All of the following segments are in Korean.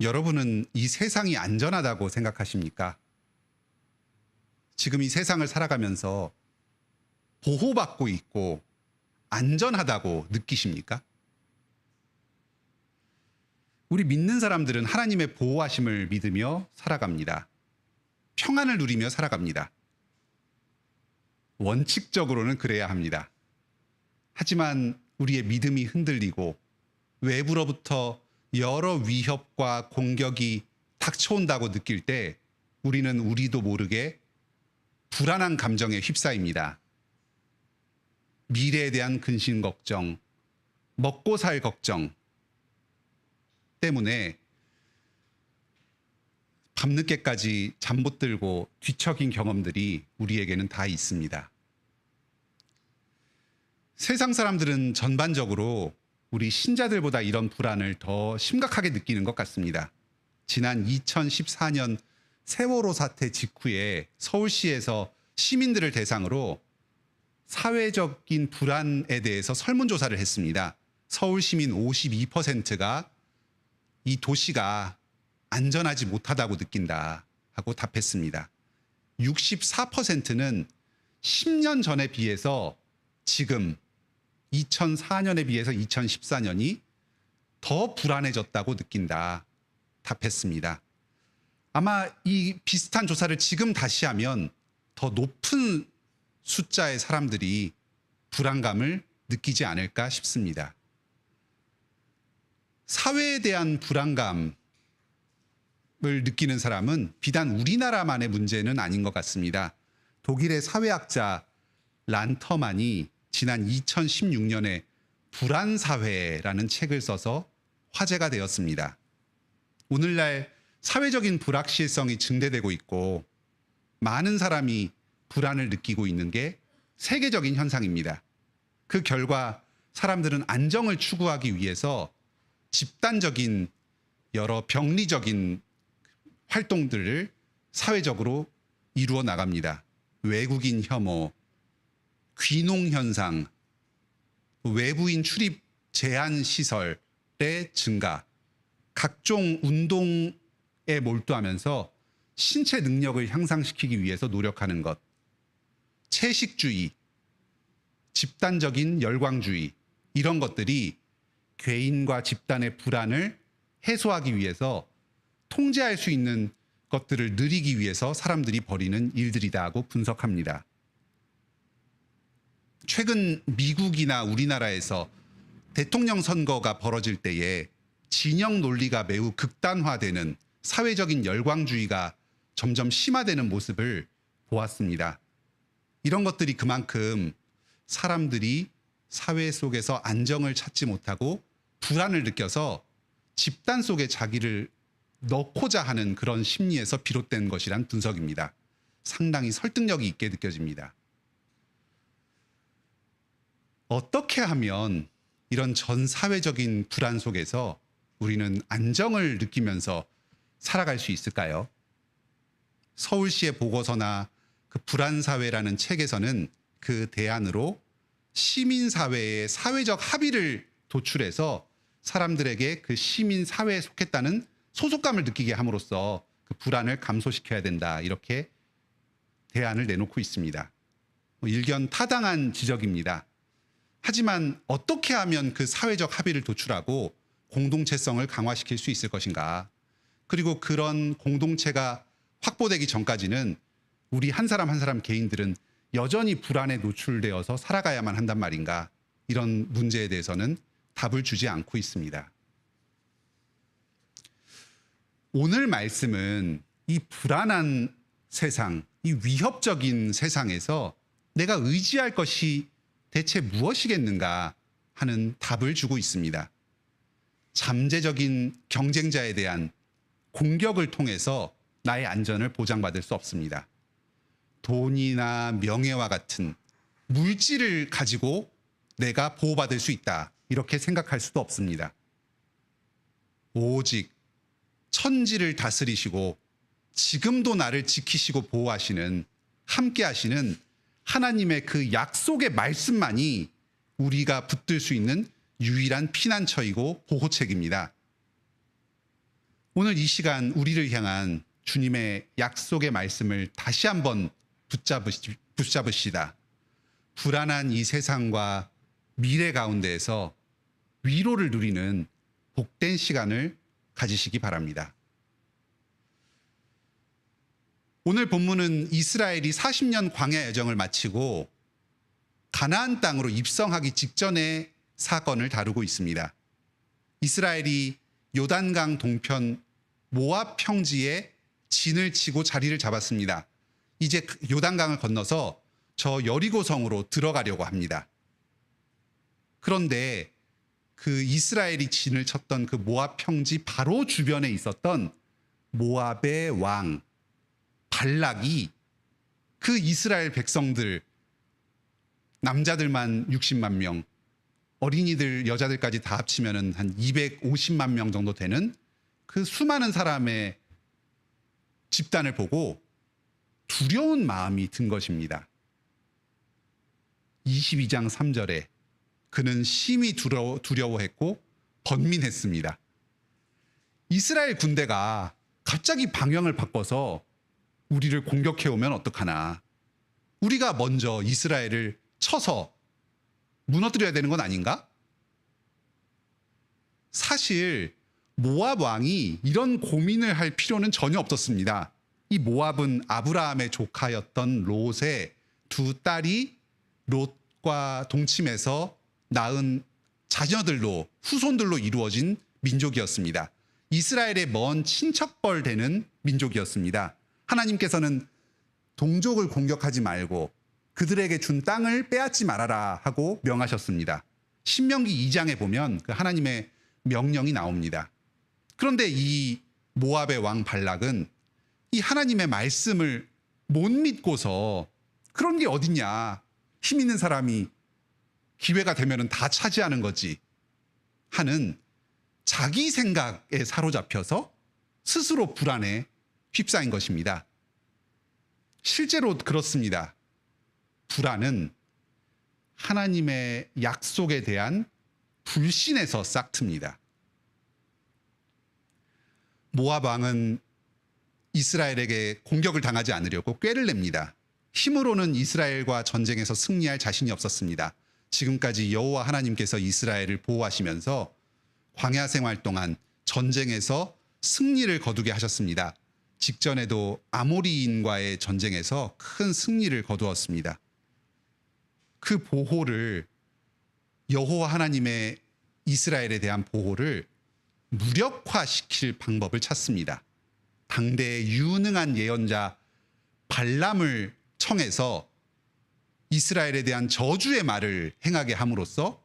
여러분은 이 세상이 안전하다고 생각하십니까? 지금 이 세상을 살아가면서 보호받고 있고 안전하다고 느끼십니까? 우리 믿는 사람들은 하나님의 보호하심을 믿으며 살아갑니다. 평안을 누리며 살아갑니다. 원칙적으로는 그래야 합니다. 하지만 우리의 믿음이 흔들리고 외부로부터 여러 위협과 공격이 닥쳐온다고 느낄 때 우리는 우리도 모르게 불안한 감정에 휩싸입니다. 미래에 대한 근심 걱정, 먹고 살 걱정 때문에 밤늦게까지 잠 못 들고 뒤척인 경험들이 우리에게는 다 있습니다. 세상 사람들은 전반적으로 우리 신자들보다 이런 불안을 더 심각하게 느끼는 것 같습니다. 지난 2014년 세월호 사태 직후에 서울시에서 시민들을 대상으로 사회적인 불안에 대해서 설문조사를 했습니다. 서울 시민 52%가 이 도시가 안전하지 못하다고 느낀다 하고 답했습니다. 64%는 10년 전에 비해서 지금 2004년에 비해서 2014년이 더 불안해졌다고 느낀다 답했습니다. 아마 이 비슷한 조사를 지금 다시 하면 더 높은 숫자의 사람들이 불안감을 느끼지 않을까 싶습니다. 사회에 대한 불안감을 느끼는 사람은 비단 우리나라만의 문제는 아닌 것 같습니다. 독일의 사회학자 란터만이 지난 2016년에 불안사회라는 책을 써서 화제가 되었습니다. 오늘날 사회적인 불확실성이 증대되고 있고 많은 사람이 불안을 느끼고 있는 게 세계적인 현상입니다. 그 결과 사람들은 안정을 추구하기 위해서 집단적인 여러 병리적인 활동들을 사회적으로 이루어 나갑니다. 외국인 혐오, 귀농 현상, 외부인 출입 제한 시설의 증가, 각종 운동에 몰두하면서 신체 능력을 향상시키기 위해서 노력하는 것, 채식주의, 집단적인 열광주의, 이런 것들이 개인과 집단의 불안을 해소하기 위해서 통제할 수 있는 것들을 누리기 위해서 사람들이 벌이는 일들이다 하고 분석합니다. 최근 미국이나 우리나라에서 대통령 선거가 벌어질 때에 진영 논리가 매우 극단화되는 사회적인 열광주의가 점점 심화되는 모습을 보았습니다. 이런 것들이 그만큼 사람들이 사회 속에서 안정을 찾지 못하고 불안을 느껴서 집단 속에 자기를 넣고자 하는 그런 심리에서 비롯된 것이란 분석입니다. 상당히 설득력이 있게 느껴집니다. 어떻게 하면 이런 전 사회적인 불안 속에서 우리는 안정을 느끼면서 살아갈 수 있을까요? 서울시의 보고서나 그 불안사회라는 책에서는 그 대안으로 시민사회의 사회적 합의를 도출해서 사람들에게 그 시민사회에 속했다는 소속감을 느끼게 함으로써 그 불안을 감소시켜야 된다, 이렇게 대안을 내놓고 있습니다. 일견 타당한 지적입니다. 하지만 어떻게 하면 그 사회적 합의를 도출하고 공동체성을 강화시킬 수 있을 것인가? 그리고 그런 공동체가 확보되기 전까지는 우리 한 사람 한 사람 개인들은 여전히 불안에 노출되어서 살아가야만 한단 말인가? 이런 문제에 대해서는 답을 주지 않고 있습니다. 오늘 말씀은 이 불안한 세상, 이 위협적인 세상에서 내가 의지할 것이 대체 무엇이겠는가 하는 답을 주고 있습니다. 잠재적인 경쟁자에 대한 공격을 통해서 나의 안전을 보장받을 수 없습니다. 돈이나 명예와 같은 물질을 가지고 내가 보호받을 수 있다, 이렇게 생각할 수도 없습니다. 오직 천지를 다스리시고 지금도 나를 지키시고 보호하시는, 함께 하시는 하나님의 그 약속의 말씀만이 우리가 붙들 수 있는 유일한 피난처이고 보호책입니다. 오늘 이 시간 우리를 향한 주님의 약속의 말씀을 다시 한번 붙잡으시다. 불안한 이 세상과 미래 가운데에서 위로를 누리는 복된 시간을 가지시기 바랍니다. 오늘 본문은 이스라엘이 40년 광야 여정을 마치고 가나안 땅으로 입성하기 직전의 사건을 다루고 있습니다. 이스라엘이 요단강 동편 모압 평지에 진을 치고 자리를 잡았습니다. 이제 요단강을 건너서 저 여리고성으로 들어가려고 합니다. 그런데 그 이스라엘이 진을 쳤던 그 모압 평지 바로 주변에 있었던 모압의 왕 발락이 그 이스라엘 백성들, 남자들만 60만 명, 어린이들, 여자들까지 다 합치면 한 250만 명 정도 되는 그 수많은 사람의 집단을 보고 두려운 마음이 든 것입니다. 22장 3절에 그는 심히 두려워했고 번민했습니다. 이스라엘 군대가 갑자기 방향을 바꿔서 우리를 공격해오면 어떡하나. 우리가 먼저 이스라엘을 쳐서 무너뜨려야 되는 건 아닌가? 사실 모압 왕이 이런 고민을 할 필요는 전혀 없었습니다. 이 모압은 아브라함의 조카였던 롯의 두 딸이 롯과 동침해서 낳은 자녀들로, 후손들로 이루어진 민족이었습니다. 이스라엘의 먼 친척벌 되는 민족이었습니다. 하나님께서는 동족을 공격하지 말고 그들에게 준 땅을 빼앗지 말아라 하고 명하셨습니다. 신명기 2장에 보면 그 하나님의 명령이 나옵니다. 그런데 이 모압의 왕 발락은 이 하나님의 말씀을 못 믿고서 그런 게 어딨냐. 힘 있는 사람이 기회가 되면 다 차지하는 거지 하는 자기 생각에 사로잡혀서 스스로 불안에 휩싸인 것입니다. 실제로 그렇습니다. 불안은 하나님의 약속에 대한 불신에서 싹틉니다. 모압 왕은 이스라엘에게 공격을 당하지 않으려고 꾀를 냅니다. 힘으로는 이스라엘과 전쟁에서 승리할 자신이 없었습니다. 지금까지 여호와 하나님께서 이스라엘을 보호하시면서 광야 생활 동안 전쟁에서 승리를 거두게 하셨습니다. 직전에도 아모리인과의 전쟁에서 큰 승리를 거두었습니다. 그 보호를, 여호와 하나님의 이스라엘에 대한 보호를 무력화시킬 방법을 찾습니다. 당대의 유능한 예언자 발람을 청해서 이스라엘에 대한 저주의 말을 행하게 함으로써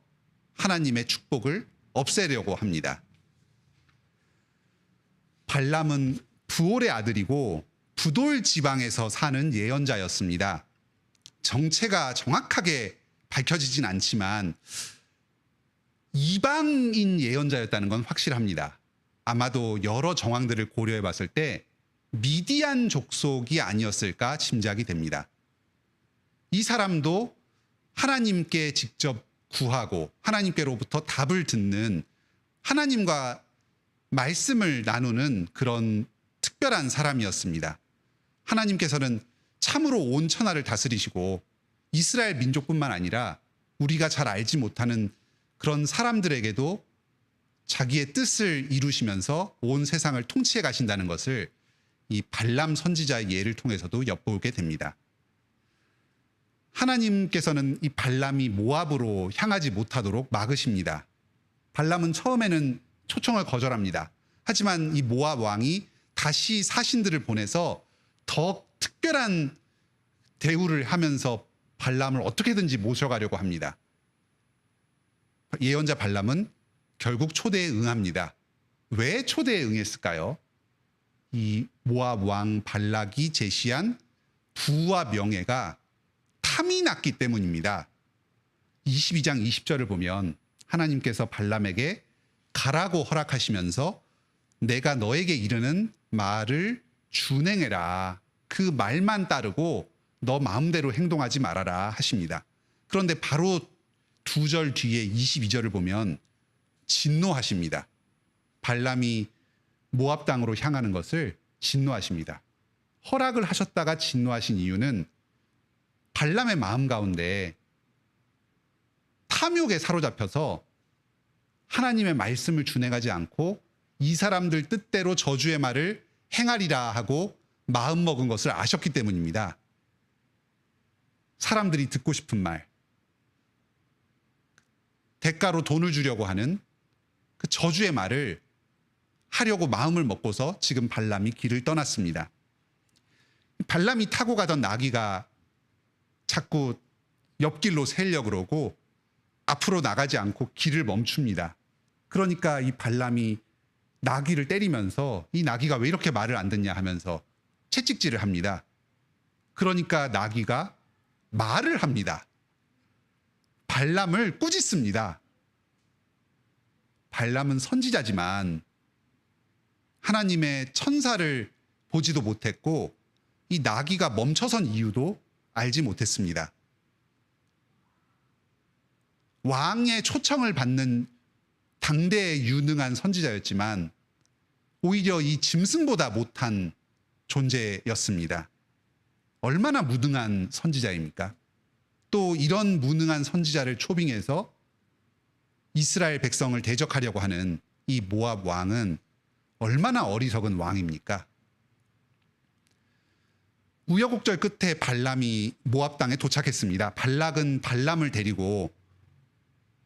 하나님의 축복을 없애려고 합니다. 발람은 부올의 아들이고 부돌 지방에서 사는 예언자였습니다. 정체가 정확하게 밝혀지진 않지만 이방인 예언자였다는 건 확실합니다. 아마도 여러 정황들을 고려해 봤을 때 미디안 족속이 아니었을까 짐작이 됩니다. 이 사람도 하나님께 직접 구하고 하나님께로부터 답을 듣는, 하나님과 말씀을 나누는 그런 특별한 사람이었습니다. 하나님께서는 참으로 온 천하를 다스리시고 이스라엘 민족뿐만 아니라 우리가 잘 알지 못하는 그런 사람들에게도 자기의 뜻을 이루시면서 온 세상을 통치해 가신다는 것을 이 발람 선지자의 예를 통해서도 엿보게 됩니다. 하나님께서는 이 발람이 모압으로 향하지 못하도록 막으십니다. 발람은 처음에는 초청을 거절합니다. 하지만 이 모압 왕이 다시 사신들을 보내서 더 특별한 대우를 하면서 발람을 어떻게든지 모셔가려고 합니다. 예언자 발람은 결국 초대에 응합니다. 왜 초대에 응했을까요? 이 모압 왕 발락이 제시한 부와 명예가 탐이 났기 때문입니다. 22장 20절을 보면 하나님께서 발람에게 가라고 허락하시면서 내가 너에게 이르는 말을 준행해라. 그 말만 따르고 너 마음대로 행동하지 말아라 하십니다. 그런데 바로 2절 뒤에 22절을 보면 진노하십니다. 발람이 모압 땅으로 향하는 것을 진노하십니다. 허락을 하셨다가 진노하신 이유는 발람의 마음 가운데 탐욕에 사로잡혀서 하나님의 말씀을 준행하지 않고 이 사람들 뜻대로 저주의 말을 행하리라 하고 마음먹은 것을 아셨기 때문입니다. 사람들이 듣고 싶은 말, 대가로 돈을 주려고 하는 그 저주의 말을 하려고 마음을 먹고서 지금 발람이 길을 떠났습니다. 발람이 타고 가던 나귀가 자꾸 옆길로 새려고 그러고 앞으로 나가지 않고 길을 멈춥니다. 그러니까 이 발람이 나귀를 때리면서 이 나귀가 왜 이렇게 말을 안 듣냐 하면서 채찍질을 합니다. 그러니까 나귀가 말을 합니다. 발람을 꾸짖습니다. 발람은 선지자지만 하나님의 천사를 보지도 못했고 이 나귀가 멈춰선 이유도 알지 못했습니다. 왕의 초청을 받는 당대의 유능한 선지자였지만 오히려 이 짐승보다 못한 존재였습니다. 얼마나 무능한 선지자입니까? 또 이런 무능한 선지자를 초빙해서 이스라엘 백성을 대적하려고 하는 이 모압 왕은 얼마나 어리석은 왕입니까? 우여곡절 끝에 발람이 모압 땅에 도착했습니다. 발락은 발람을 데리고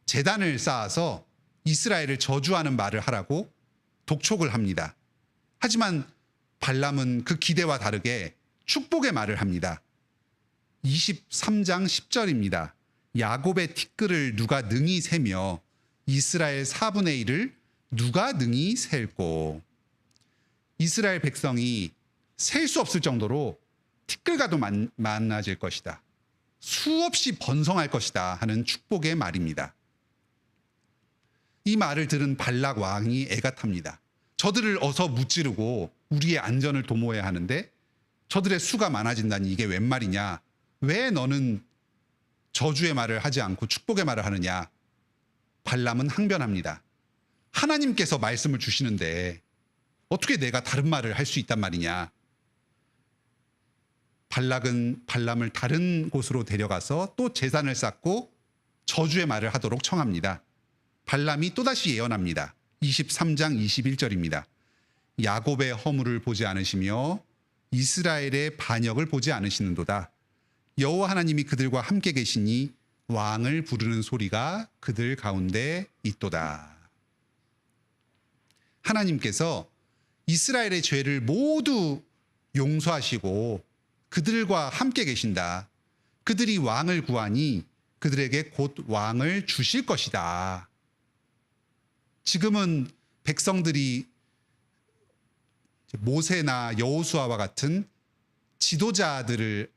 제단을 쌓아서 이스라엘을 저주하는 말을 하라고 독촉을 합니다. 하지만 발람은 그 기대와 다르게 축복의 말을 합니다. 23장 10절입니다. 야곱의 티끌을 누가 능히 세며 이스라엘 4분의 1을 누가 능히 셀고. 이스라엘 백성이 셀 수 없을 정도로 티끌과도 많아질 것이다. 수없이 번성할 것이다 하는 축복의 말입니다. 이 말을 들은 발락 왕이 애가 탑니다. 저들을 어서 무찌르고 우리의 안전을 도모해야 하는데 저들의 수가 많아진다니 이게 웬 말이냐? 왜 너는 저주의 말을 하지 않고 축복의 말을 하느냐? 발람은 항변합니다. 하나님께서 말씀을 주시는데 어떻게 내가 다른 말을 할 수 있단 말이냐? 발락은 발람을 다른 곳으로 데려가서 또 제단을 쌓고 저주의 말을 하도록 청합니다. 발람이 또다시 예언합니다. 23장 21절입니다. 야곱의 허물을 보지 않으시며 이스라엘의 반역을 보지 않으시는도다. 여호와 하나님이 그들과 함께 계시니 왕을 부르는 소리가 그들 가운데 있도다. 하나님께서 이스라엘의 죄를 모두 용서하시고 그들과 함께 계신다. 그들이 왕을 구하니 그들에게 곧 왕을 주실 것이다. 지금은 백성들이 모세나 여호수아와 같은 지도자들의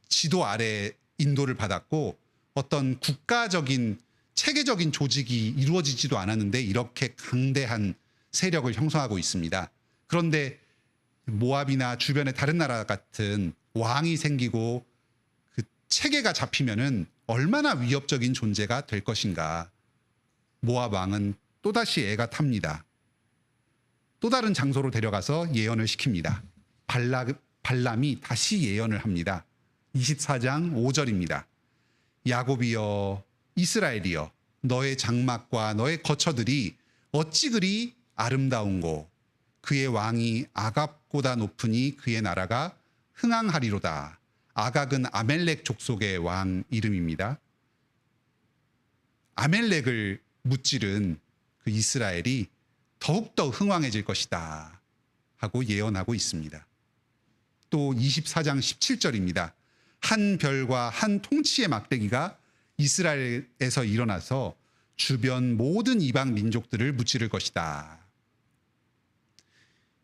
지도 아래 인도를 받았고 어떤 국가적인 체계적인 조직이 이루어지지도 않았는데 이렇게 강대한 세력을 형성하고 있습니다. 그런데 모압이나 주변의 다른 나라 같은 왕이 생기고 그 체계가 잡히면은 얼마나 위협적인 존재가 될 것인가. 모압 왕은 또다시 애가 탑니다. 또 다른 장소로 데려가서 예언을 시킵니다. 발람이 다시 예언을 합니다. 24장 5절입니다. 야곱이여 이스라엘이여 너의 장막과 너의 거처들이 어찌 그리 아름다운고 그의 왕이 아갑보다 높으니 그의 나라가 흥왕하리로다. 아각은 아멜렉 족속의 왕 이름입니다. 아멜렉을 무찌른 그 이스라엘이 더욱더 흥왕해질 것이다 하고 예언하고 있습니다. 또 24장 17절입니다. 한 별과 한 통치의 막대기가 이스라엘에서 일어나서 주변 모든 이방 민족들을 무찌를 것이다.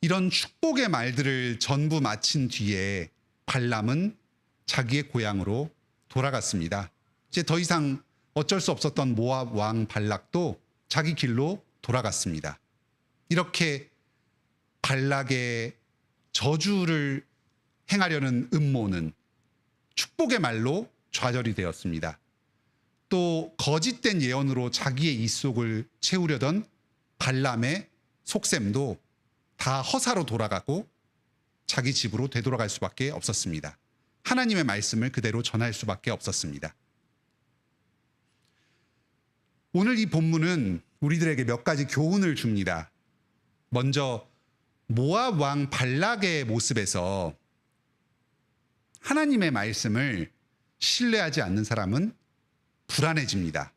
이런 축복의 말들을 전부 마친 뒤에 발람은 자기의 고향으로 돌아갔습니다. 이제 더 이상 어쩔 수 없었던 모압 왕 발락도 자기 길로 돌아갔습니다. 이렇게 발락의 저주를 행하려는 음모는 축복의 말로 좌절이 되었습니다. 또 거짓된 예언으로 자기의 입속을 채우려던 발람의 속셈도 다 허사로 돌아가고 자기 집으로 되돌아갈 수밖에 없었습니다. 하나님의 말씀을 그대로 전할 수밖에 없었습니다. 오늘 이 본문은 우리들에게 몇 가지 교훈을 줍니다. 먼저 모압 왕 발락의 모습에서 하나님의 말씀을 신뢰하지 않는 사람은 불안해집니다.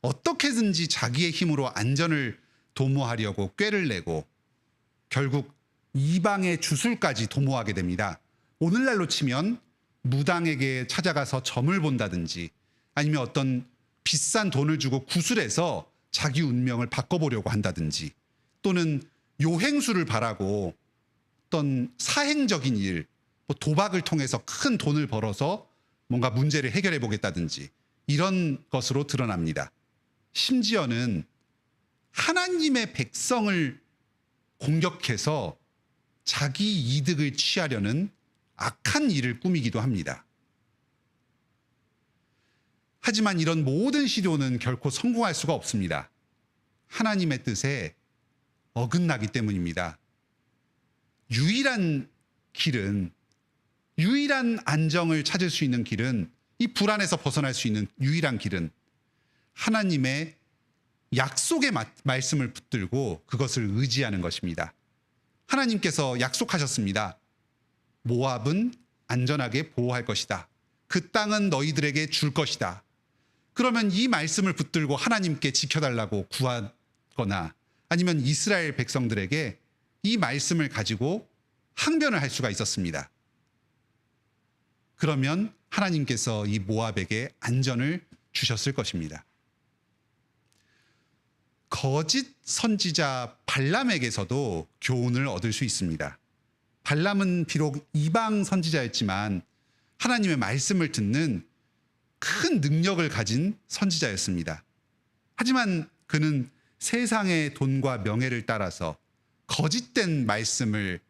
어떻게든지 자기의 힘으로 안전을 도모하려고 꾀를 내고 결국 이방의 주술까지 도모하게 됩니다. 오늘날로 치면 무당에게 찾아가서 점을 본다든지 아니면 어떤 비싼 돈을 주고 구술해서 자기 운명을 바꿔보려고 한다든지 또는 요행수를 바라고 어떤 사행적인 일, 도박을 통해서 큰 돈을 벌어서 뭔가 문제를 해결해 보겠다든지 이런 것으로 드러납니다. 심지어는 하나님의 백성을 공격해서 자기 이득을 취하려는 악한 일을 꾸미기도 합니다. 하지만 이런 모든 시도는 결코 성공할 수가 없습니다. 하나님의 뜻에 어긋나기 때문입니다. 유일한 안정을 찾을 수 있는 길은, 이 불안에서 벗어날 수 있는 유일한 길은 하나님의 약속의 말씀을 붙들고 그것을 의지하는 것입니다. 하나님께서 약속하셨습니다. 모압은 안전하게 보호할 것이다. 그 땅은 너희들에게 줄 것이다. 그러면 이 말씀을 붙들고 하나님께 지켜달라고 구하거나 아니면 이스라엘 백성들에게 이 말씀을 가지고 항변을 할 수가 있었습니다. 그러면 하나님께서 이 모압에게 안전을 주셨을 것입니다. 거짓 선지자 발람에게서도 교훈을 얻을 수 있습니다. 발람은 비록 이방 선지자였지만 하나님의 말씀을 듣는 큰 능력을 가진 선지자였습니다. 하지만 그는 세상의 돈과 명예를 따라서 거짓된 말씀을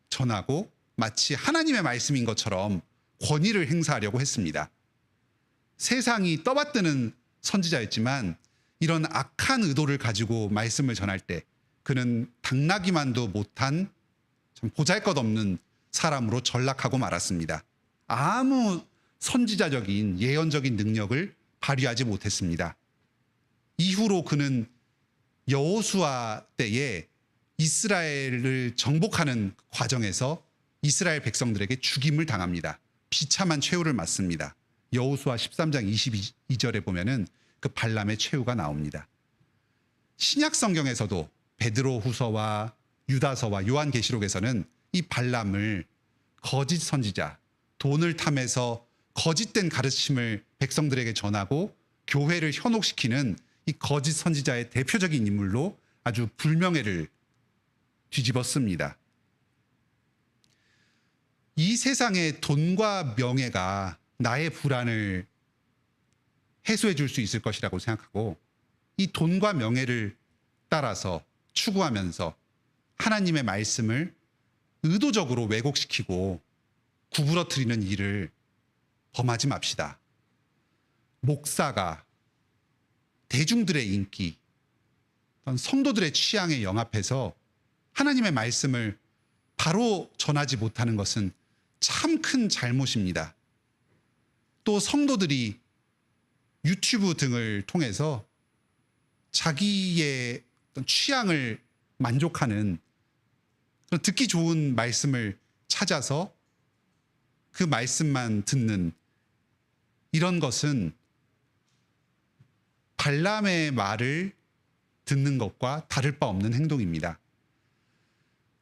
전하고 마치 하나님의 말씀인 것처럼 권위를 행사하려고 했습니다. 세상이 떠받드는 선지자였지만 이런 악한 의도를 가지고 말씀을 전할 때 그는 당나귀만도 못한 참 보잘것없는 사람으로 전락하고 말았습니다. 아무 선지자적인 예언적인 능력을 발휘하지 못했습니다. 이후로 그는 여호수아 때에 이스라엘을 정복하는 과정에서 이스라엘 백성들에게 죽임을 당합니다. 비참한 최후를 맞습니다. 여호수아 13장 22절에 보면은 그 발람의 최후가 나옵니다. 신약 성경에서도 베드로 후서와 유다서와 요한계시록에서는 이 발람을 거짓 선지자, 돈을 탐해서 거짓된 가르침을 백성들에게 전하고 교회를 현혹시키는 이 거짓 선지자의 대표적인 인물로 아주 불명예를 뒤집었습니다. 이 세상의 돈과 명예가 나의 불안을 해소해 줄 수 있을 것이라고 생각하고 이 돈과 명예를 따라서 추구하면서 하나님의 말씀을 의도적으로 왜곡시키고 구부러뜨리는 일을 범하지 맙시다. 목사가 대중들의 인기, 성도들의 취향에 영합해서 하나님의 말씀을 바로 전하지 못하는 것은 참 큰 잘못입니다. 또 성도들이 유튜브 등을 통해서 자기의 어떤 취향을 만족하는 그런 듣기 좋은 말씀을 찾아서 그 말씀만 듣는 이런 것은 발람의 말을 듣는 것과 다를 바 없는 행동입니다.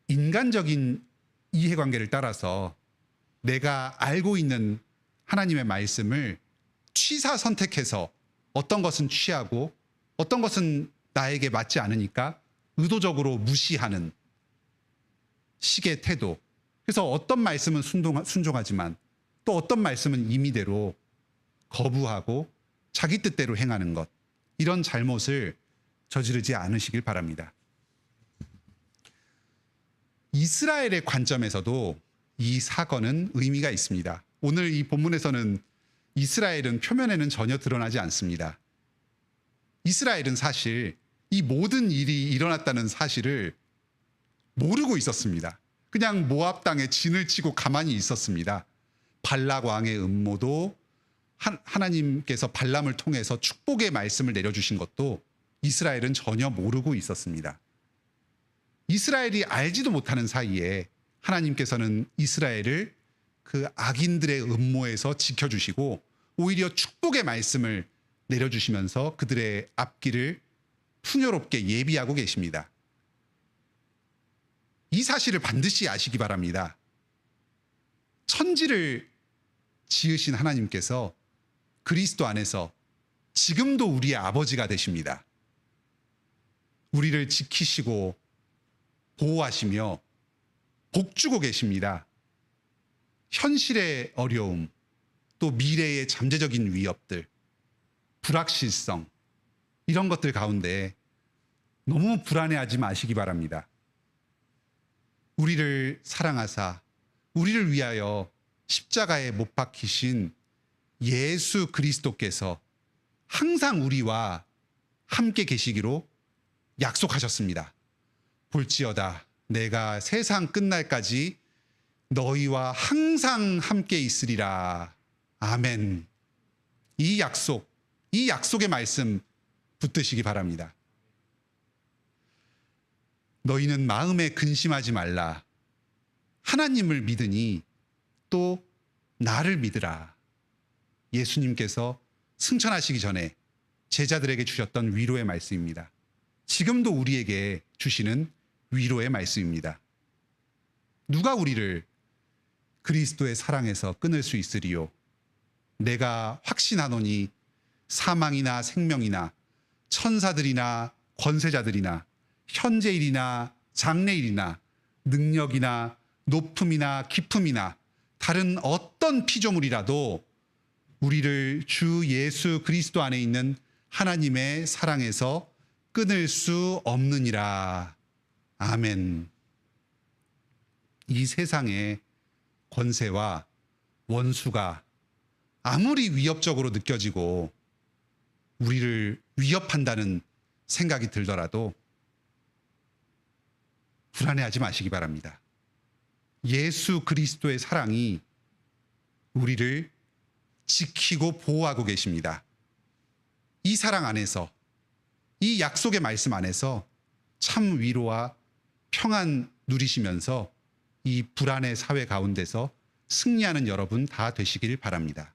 인간적인 이해관계를 따라서 내가 알고 있는 하나님의 말씀을 취사 선택해서 어떤 것은 취하고 어떤 것은 나에게 맞지 않으니까 의도적으로 무시하는 식의 태도. 그래서 어떤 말씀은 순종하지만 또 어떤 말씀은 임의대로 거부하고 자기 뜻대로 행하는 것. 이런 잘못을 저지르지 않으시길 바랍니다. 이스라엘의 관점에서도 이 사건은 의미가 있습니다. 오늘 이 본문에서는 이스라엘은 표면에는 전혀 드러나지 않습니다. 이스라엘은 사실 이 모든 일이 일어났다는 사실을 모르고 있었습니다. 그냥 모압 땅에 진을 치고 가만히 있었습니다. 발락 왕의 음모도 하나님께서 발람을 통해서 축복의 말씀을 내려주신 것도 이스라엘은 전혀 모르고 있었습니다. 이스라엘이 알지도 못하는 사이에 하나님께서는 이스라엘을 그 악인들의 음모에서 지켜주시고 오히려 축복의 말씀을 내려주시면서 그들의 앞길을 풍요롭게 예비하고 계십니다. 이 사실을 반드시 아시기 바랍니다. 천지를 지으신 하나님께서 그리스도 안에서 지금도 우리의 아버지가 되십니다. 우리를 지키시고 보호하시며 복주고 계십니다. 현실의 어려움, 또 미래의 잠재적인 위협들, 불확실성, 이런 것들 가운데 너무 불안해하지 마시기 바랍니다. 우리를 사랑하사 우리를 위하여 십자가에 못 박히신 예수 그리스도께서 항상 우리와 함께 계시기로 약속하셨습니다. 볼지어다 내가 세상 끝날까지 너희와 항상 함께 있으리라. 아멘. 이 약속의 말씀 붙드시기 바랍니다. 너희는 마음에 근심하지 말라. 하나님을 믿으니 또 나를 믿으라. 예수님께서 승천하시기 전에 제자들에게 주셨던 위로의 말씀입니다. 지금도 우리에게 주시는 위로의 말씀입니다. 누가 우리를 그리스도의 사랑에서 끊을 수 있으리요? 내가 확신하노니 사망이나 생명이나 천사들이나 권세자들이나 현재일이나 장래일이나 능력이나 높음이나 깊음이나 다른 어떤 피조물이라도 우리를 주 예수 그리스도 안에 있는 하나님의 사랑에서 끊을 수 없느니라. 아멘. 이 세상의 권세와 원수가 아무리 위협적으로 느껴지고 우리를 위협한다는 생각이 들더라도 불안해하지 마시기 바랍니다. 예수 그리스도의 사랑이 우리를 지키고 보호하고 계십니다. 이 사랑 안에서, 이 약속의 말씀 안에서 참 위로와 평안 누리시면서 이 불안의 사회 가운데서 승리하는 여러분 다 되시길 바랍니다.